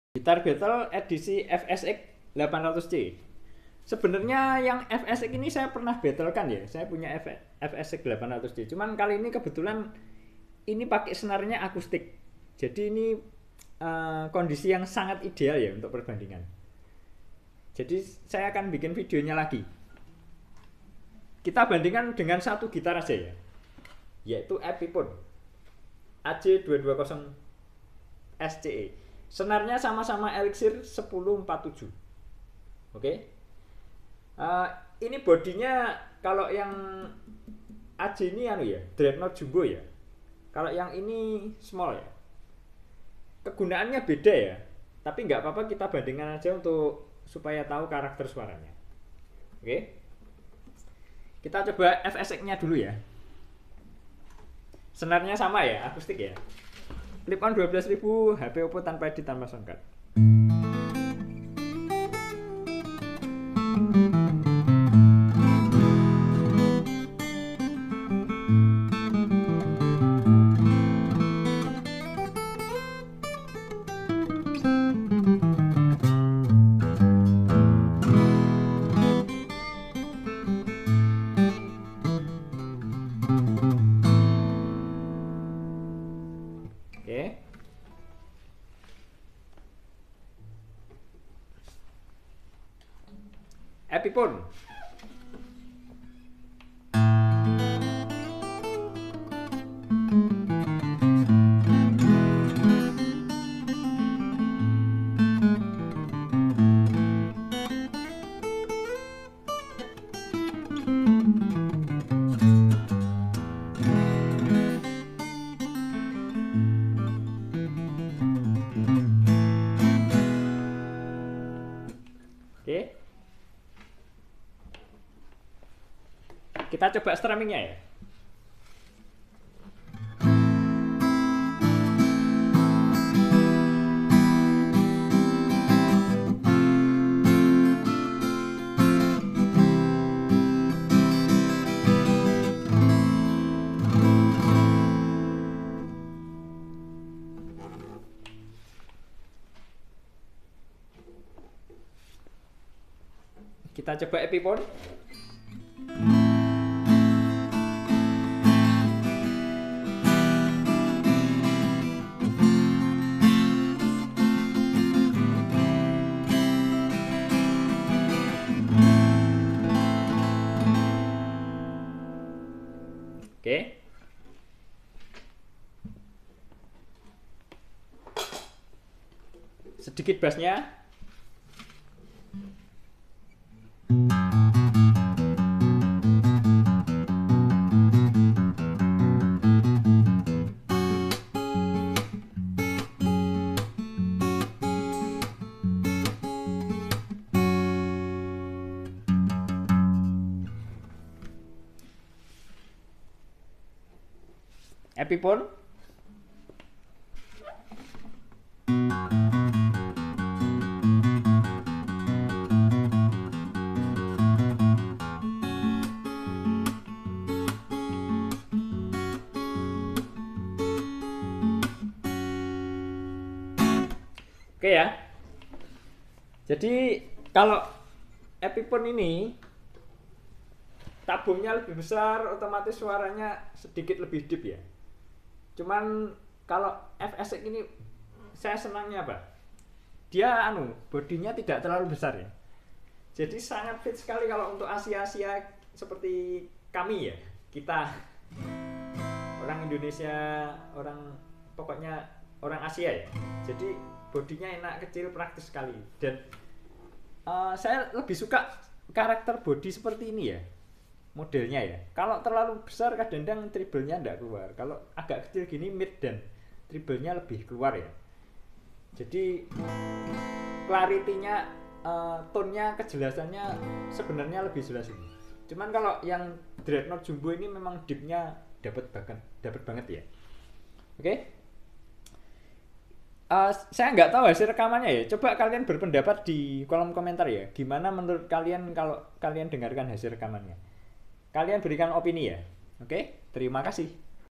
Gitar Battle edisi FSX 800C. Sebenarnya yang FSX ini saya pernah battlekan ya. Saya punya FSX 800C. Cuman kali ini kebetulan ini pakai senarnya akustik. Jadi ini kondisi yang sangat ideal ya untuk perbandingan. Jadi saya akan bikin videonya lagi. Kita bandingkan dengan satu gitar aja ya, yaitu Epiphone AJ220 SCE. Senarnya sama-sama Elixir 1047. Oke. Ini bodinya kalau yang AJ ini ya, Dreadnought Jumbo ya. Kalau yang ini small ya. Kegunaannya beda ya. Tapi nggak apa-apa, kita bandingkan aja untuk supaya tahu karakter suaranya. Oke. Kita coba FSX-nya dulu ya. Senarnya sama ya, akustik ya. Clip-on 12.000, HP Oppo tanpa edit tanpa soundcard. Epiphone. Oke. Kita coba strummingnya ya. Kita coba Epiphone. Oke. Sedikit bassnya. Epiphone. Oke ya. Jadi kalau Epiphone ini tabungnya lebih besar, otomatis suaranya sedikit lebih deep ya. Cuman kalau FSX ini saya senangnya apa? Dia bodinya tidak terlalu besar ya. Jadi sangat fit sekali kalau untuk Asia-Asia seperti kami ya. Kita orang Indonesia, pokoknya orang Asia ya. Jadi bodinya enak, kecil, praktis sekali. Dan saya lebih suka karakter body seperti ini ya, modelnya ya. Kalau terlalu besar kadang-kadang treble-nya enggak keluar. Kalau agak kecil gini mid dan treble-nya lebih keluar ya. Jadi clarity-nya, tone-nya, kejelasannya sebenarnya lebih jelas ini. Cuman kalau yang Dreadnought Jumbo ini memang deep-nya dapat banget ya. Oke. Saya nggak tahu hasil rekamannya ya. Coba kalian berpendapat di kolom komentar ya. Gimana menurut kalian kalau kalian dengarkan hasil rekamannya? Kalian berikan opini ya. Oke, terima kasih.